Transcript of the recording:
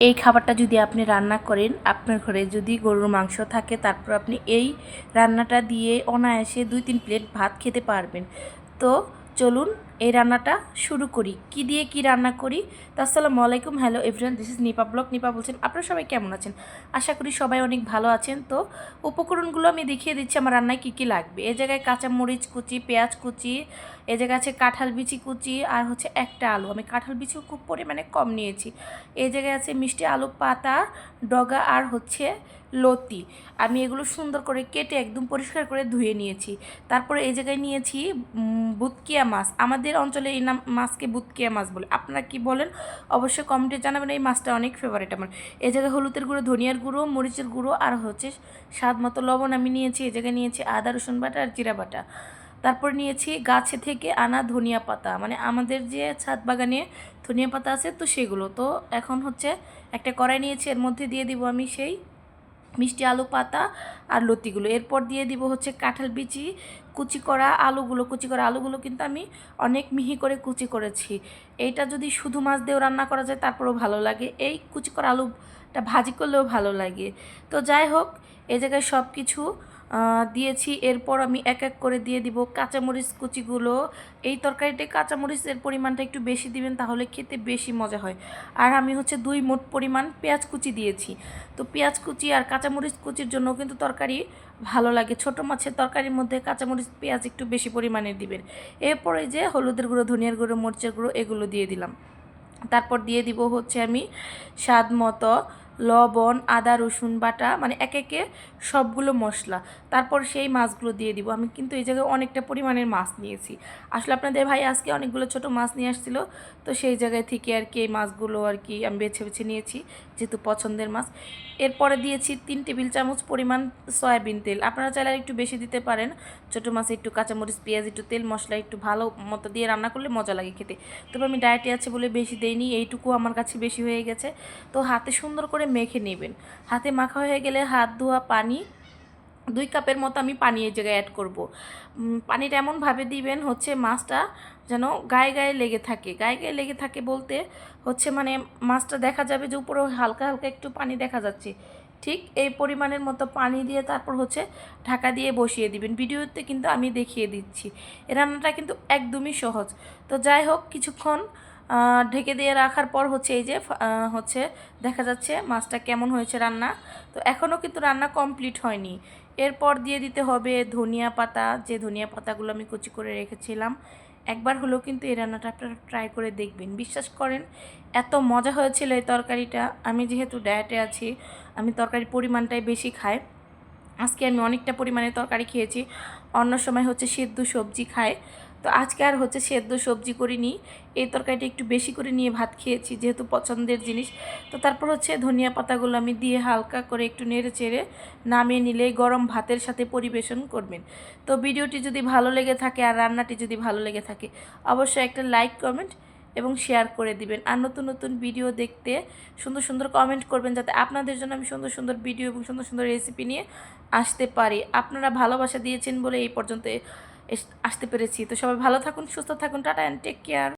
এই খাবারটা যদি আপনি রান্না করেন, আপনার ঘরে যদি গরুর মাংস থাকে, তারপর আপনি এই রান্নাটা দিয়ে অনায়াসে 2-3 প্লেট ভাত খেতে পারবেন। তো চলুন এই রান্নাটা শুরু করি। কি দিয়ে কি রান্না করি? তো আসসালামু আলাইকুম, hello everyone, this is Nipa blog. Nipa বলছেন। আপনারা সবাই কেমন আছেন? আশা করি সবাই অনেক ভালো আছেন। তো উপকরণগুলো আমি দেখিয়ে দিচ্ছি আমার রান্নায় কী কী লাগবে। এই জায়গায় কাঁচামরিচ কুচি, পেঁয়াজ কুচি, এই জায়গায় আছে কাঁঠাল বিচি কুচি, আর হচ্ছে একটা আলু। আমি কাঁঠাল বিচিও খুব পরিমাণে কম নিয়েছি। এই জায়গায় আছে মিষ্টি আলু পাতা, ডগা, আর হচ্ছে লতি। আমি এগুলো সুন্দর করে কেটে একদম পরিষ্কার করে ধুয়ে নিয়েছি। তারপরে এই জায়গায় নিয়েছি বুদকিয়া মাছ। আমাদের অঞ্চলে এই মাছকে বুদকিয়া মাছ বলে। আপনারা কি বলেন অবশ্যই কমেন্টে জানাবেন। এই মাছটা অনেক ফেভারিট আমার। এই জায়গায় হলুদের গুঁড়ো, ধনিয়ার গুঁড়ো, মরিচের গুঁড়ো, আর হচ্ছে স্বাদ মতো লবণ আমি নিয়েছি। এই জায়গায় নিয়েছি আদা রসুন বাটা আর জিরা বাটা। তারপর নিয়েছি গাছে থেকে আনা ধনিয়া পাতা, মানে আমাদের যে ছাদ বাগানে ধনিয়া পাতা আছে, তো সেগুলো। তো এখন হচ্ছে একটা কড়াই নিয়েছি, এর মধ্যে দিয়ে দিব আমি সেই মিষ্টি আলু পাতা আর লতিগুলো। এরপর দিয়ে দিব হচ্ছে কাঁঠাল বিচি, কুচি করা আলুগুলো। কুচি করা আলুগুলো কিন্তু আমি অনেক মিহি করে কুচি করেছি। এইটা যদি শুধু মাছ দিয়েও রান্না করা যায় তারপরেও ভালো লাগে, এই কুচি করা আলুটা ভাজি করলেও ভালো লাগে। তো যাই হোক, এই জায়গায় সব কিছু দিয়েছি। এরপর আমি এক এক করে দিয়ে দিব কাঁচামরিচ কুচিগুলো। এই তরকারিতে কাঁচামরিচের পরিমাণটা একটু বেশি দিবেন, তাহলে খেতে বেশি মজা হয়। আর আমি হচ্ছে 2 মোট পরিমাণ পেঁয়াজ কুচি দিয়েছি। তো পেঁয়াজ কুচি আর কাঁচামরিচ কুচির জন্য কিন্তু তরকারি ভালো লাগে। ছোটো মাছের তরকারির মধ্যে কাঁচামরিচ পেঁয়াজ একটু বেশি পরিমাণে দিবেন। এরপরে যে হলুদের গুঁড়ো, ধনিয়ার গুঁড়ো, মরিচের গুঁড়ো এগুলো দিয়ে দিলাম। তারপর দিয়ে দিব হচ্ছে আমি স্বাদ মতো লবণ, আদা রসুন বাটা, মানে এক একে সবগুলো মশলা। তারপর সেই মাছগুলো দিয়ে দিব। আমি কিন্তু এই জায়গায় অনেকটা পরিমাণের মাছ নিয়েছি। আসলে আপনাদের ভাই আজকে অনেকগুলো ছোট মাছ নিয়ে আসছিল, তো সেই জায়গায় থেকে আর কি এই মাছগুলো আর কি আমি বেছে বেছে নিয়েছি, যেহেতু পছন্দের মাছ। এরপরে দিয়েছি 3 টেবিল চামচ পরিমাণ সয়াবিন তেল। আপনারা চাইলে একটু বেশি দিতে পারেন। ছোটো মাছে একটু কাঁচামরিচ, পেঁয়াজ, একটু তেল মশলা একটু ভালো মতো দিয়ে রান্না করলে মজা লাগে খেতে। তবে আমি ডায়েটে আছে বলে বেশি দেইনি, এইটুকু আমার কাছে বেশি হয়ে গেছে। তো হাতে সুন্দর করে মেখে নেবেন। হাতে মাখা হয়ে গেলে হাত ধোয়া পানি 2 কাপের মতো আমি পানি এই জায়গায় অ্যাড করব। পানিটা এমনভাবে দিবেন হচ্ছে মাছটা যেন গায়ে গায়ে লেগে থাকে। গায়ে গায়ে লেগে থাকে বলতে হচ্ছে মানে মাছটা দেখা যাবে যে উপরেও হালকা হালকা একটু পানি দেখা যাচ্ছে। ঠিক এই পরিমাণের মতো পানি দিয়ে তারপর হচ্ছে ঢাকা দিয়ে বসিয়ে দিবেন। ভিডিওতে কিন্তু আমি দেখিয়ে দিচ্ছি। এই রান্নাটা কিন্তু একদমই সহজ। তো যাই হোক, কিছুক্ষণ ঢেকে দিয়ে রাখার পর হচ্ছে এই যে হচ্ছে দেখা যাচ্ছে মাছটা কেমন হয়েছে রান্না। তো এখনও কিন্তু রান্না কমপ্লিট হয়নি। এরপর দিয়ে দিতে হবে ধনিয়া পাতা, যে ধনিয়া পাতাগুলো আমি কুচি করে রেখেছিলাম। একবার হলেও কিন্তু এই রান্নাটা আপনারা ট্রাই করে দেখবেন। বিশ্বাস করেন এত মজা হয়েছিল এই তরকারিটা। আমি যেহেতু ডায়েটে আছি, আমি তরকারির পরিমাণটাই বেশি খাই। আজকে আমি অনেকটা পরিমাণে তরকারি খেয়েছি। অন্য সময় হচ্ছে সেদ্ধ সবজি খায়, তো আজকে আর হচ্ছে সেদ্ধ সবজি করিনি। এই তরকারিটা একটু বেশি করে নিয়ে ভাত খেয়েছি, যেহেতু পছন্দের জিনিস। তো তারপর হচ্ছে ধনিয়া পাতাগুলো আমি দিয়ে হালকা করে একটু নেড়ে চেড়ে নামিয়ে নিলে গরম ভাতের সাথে পরিবেশন করবেন। তো ভিডিওটি যদি ভালো লেগে থাকে আর রান্নাটি যদি ভালো লেগে থাকে, অবশ্যই একটা লাইক, কমেন্ট এবং শেয়ার করে দিবেন। আর নতুন নতুন ভিডিও দেখতে সুন্দর সুন্দর কমেন্ট করবেন, যাতে আপনাদের জন্য আমি সুন্দর সুন্দর ভিডিও এবং সুন্দর সুন্দর রেসিপি নিয়ে আসতে পারি। আপনারা ভালোবাসা দিয়েছেন বলে এই পর্যন্ত আসতে পেরেছি। তো সবাই ভালো থাকুন, সুস্থ থাকুন। Tata and take care.